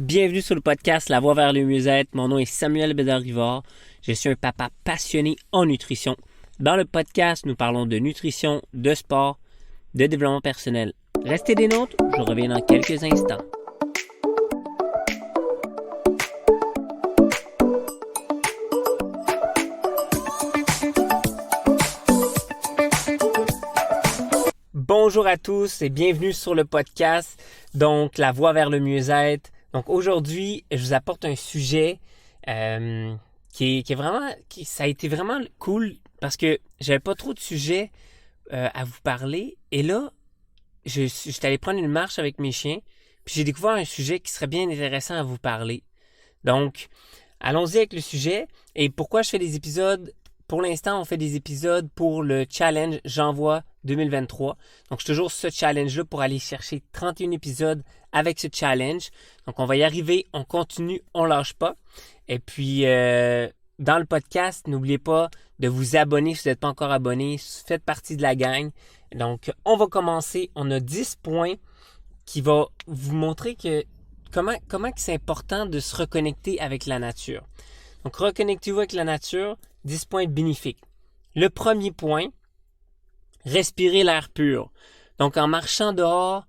Bienvenue sur le podcast La Voie vers le mieux-être. Mon nom est Samuel Bédard-Rivard. Je suis un papa passionné en nutrition. Dans le podcast, nous parlons de nutrition, de sport, de développement personnel. Restez des nôtres, je reviens dans quelques instants. Bonjour à tous et bienvenue sur le podcast, donc La Voie vers le mieux-être. Donc aujourd'hui, je vous apporte un sujet qui est vraiment, ça a été vraiment cool parce que j'avais pas trop de sujets à vous parler. Et là, je suis allé prendre une marche avec mes chiens, puis j'ai découvert un sujet qui serait bien intéressant à vous parler. Donc, allons-y avec le sujet. Et pourquoi je fais des épisodes? Pour l'instant, on fait des épisodes pour le challenge J'envoie 2023. Donc, je suis toujours sur ce challenge-là pour aller chercher 31 épisodes avec ce challenge. Donc, on va y arriver, on continue, on lâche pas. Et puis, dans le podcast, n'oubliez pas de vous abonner si vous n'êtes pas encore abonné. Faites partie de la gang. Donc, on va commencer. On a 10 points qui vont vous montrer que comment c'est important de se reconnecter avec la nature. Donc, reconnectez-vous avec la nature. 10 points bénéfiques. Le premier point, respirez l'air pur. Donc, en marchant dehors,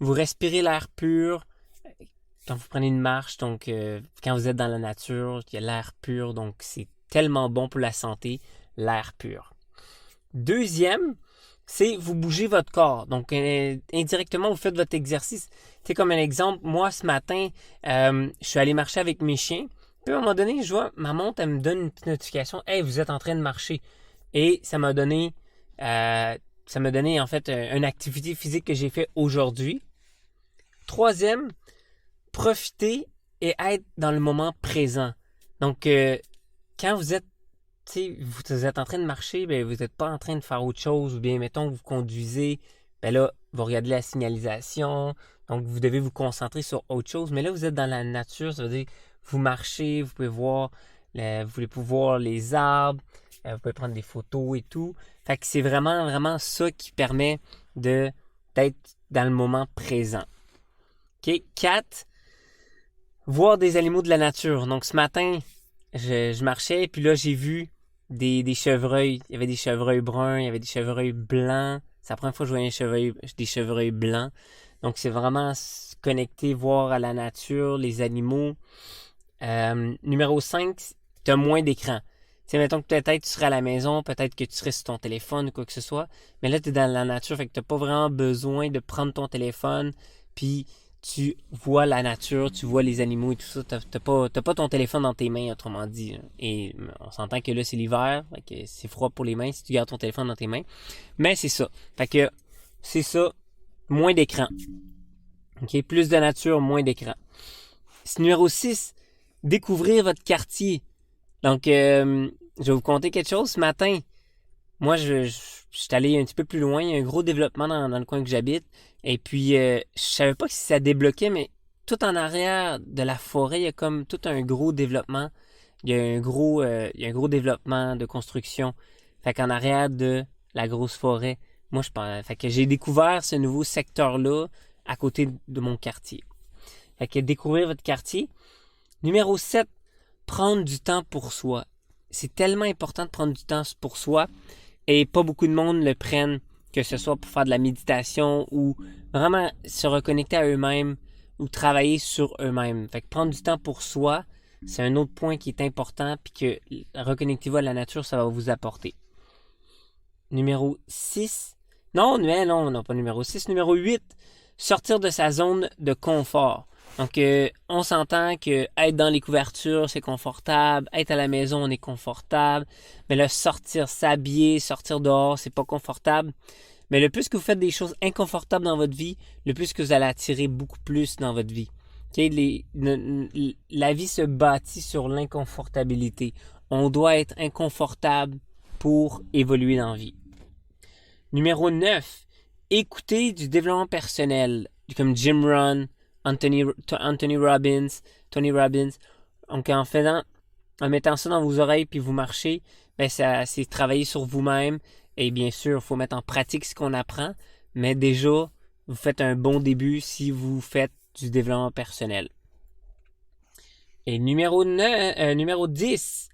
vous respirez l'air pur. Quand vous prenez une marche, donc quand vous êtes dans la nature, il y a l'air pur. Donc, c'est tellement bon pour la santé, l'air pur. Deuxième, c'est vous bougez votre corps. Donc, indirectement, vous faites votre exercice. C'est comme un exemple. Moi, ce matin, je suis allé marcher avec mes chiens. Puis à un moment donné, je vois, ma montre, elle me donne une petite notification. « Hey, vous êtes en train de marcher. » Et ça m'a donné en fait une activité physique que j'ai fait aujourd'hui. Troisième, profiter et être dans le moment présent. Donc, quand vous êtes en train de marcher, ben, vous n'êtes pas en train de faire autre chose. Ou bien, mettons, vous conduisez, ben là, vous regardez la signalisation. Donc, vous devez vous concentrer sur autre chose. Mais là, vous êtes dans la nature, ça veut dire vous marchez, vous pouvez voir les arbres, vous pouvez prendre des photos et tout. Fait que c'est vraiment, vraiment ça qui permet d'être dans le moment présent. OK? 4. Voir des animaux de la nature. Donc, ce matin, je marchais, puis là, j'ai vu des chevreuils. Il y avait des chevreuils bruns, il y avait des chevreuils blancs. C'est la première fois que je voyais des chevreuils blancs. Donc, c'est vraiment se connecter, voir à la nature, les animaux. Numéro 5, tu as moins d'écran. Tu sais, mettons que peut-être tu serais à la maison, peut-être que tu serais sur ton téléphone ou quoi que ce soit, mais là, tu es dans la nature, fait que tu n'as pas vraiment besoin de prendre ton téléphone, puis tu vois la nature, tu vois les animaux et tout ça. T'as pas ton téléphone dans tes mains, autrement dit. Et on s'entend que là, c'est l'hiver, fait que c'est froid pour les mains si tu gardes ton téléphone dans tes mains. Mais c'est ça. Fait que c'est ça, moins d'écran. OK? Plus de nature, moins d'écran. Numéro 6, découvrir votre quartier. Donc, je vais vous conter quelque chose. Ce matin, moi, je suis allé un petit peu plus loin. Il y a un gros développement dans le coin que j'habite. Et puis, je savais pas si ça débloquait, mais tout en arrière de la forêt, il y a comme tout un gros développement. Il y a un gros développement de construction. Fait qu'en arrière de la grosse forêt, moi, fait que j'ai découvert ce nouveau secteur-là à côté de mon quartier. Fait que découvrir votre quartier. Numéro 7, prendre du temps pour soi. C'est tellement important de prendre du temps pour soi et pas beaucoup de monde le prennent, que ce soit pour faire de la méditation ou vraiment se reconnecter à eux-mêmes ou travailler sur eux-mêmes. Fait que prendre du temps pour soi, c'est un autre point qui est important puis que reconnectez-vous à la nature, ça va vous apporter. Numéro 6. Non, pas numéro 6. Numéro 8, sortir de sa zone de confort. Donc, on s'entend que être dans les couvertures, c'est confortable. Être à la maison, on est confortable. Mais là, s'habiller, sortir dehors, c'est pas confortable. Mais le plus que vous faites des choses inconfortables dans votre vie, le plus que vous allez attirer beaucoup plus dans votre vie. Okay? La vie se bâtit sur l'inconfortabilité. On doit être inconfortable pour évoluer dans la vie. Numéro 9, écouter du développement personnel, comme Jim Rohn, Tony Robbins. Donc, en mettant ça dans vos oreilles puis vous marchez, ben c'est travailler sur vous-même. Et bien sûr, il faut mettre en pratique ce qu'on apprend. Mais déjà, vous faites un bon début si vous faites du développement personnel. Et numéro 10,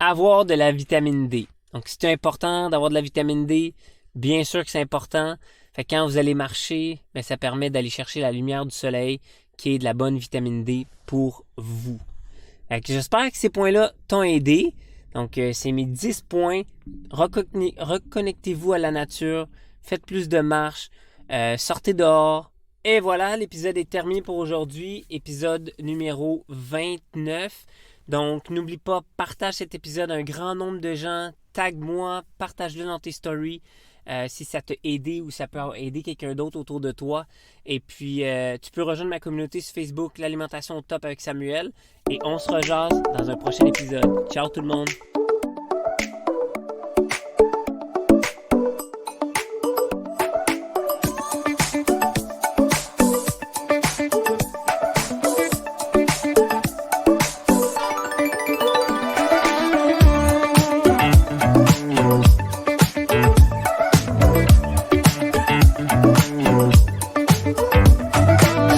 avoir de la vitamine D. Donc, c'est important d'avoir de la vitamine D. Bien sûr que c'est important. Fait que quand vous allez marcher, ben, ça permet d'aller chercher la lumière du soleil qui est de la bonne vitamine D pour vous. Fait que j'espère que ces points-là t'ont aidé. Donc, c'est mes 10 points. Reconnectez-vous à la nature. Faites plus de marches. Sortez dehors. Et voilà, l'épisode est terminé pour aujourd'hui. Épisode numéro 29. Donc, n'oublie pas, partage cet épisode à un grand nombre de gens. Tag-moi, partage-le dans tes stories. Si ça t'a aidé ou ça peut aider quelqu'un d'autre autour de toi. Et puis, tu peux rejoindre ma communauté sur Facebook, l'alimentation au top avec Samuel. Et on se rejase dans un prochain épisode. Ciao tout le monde!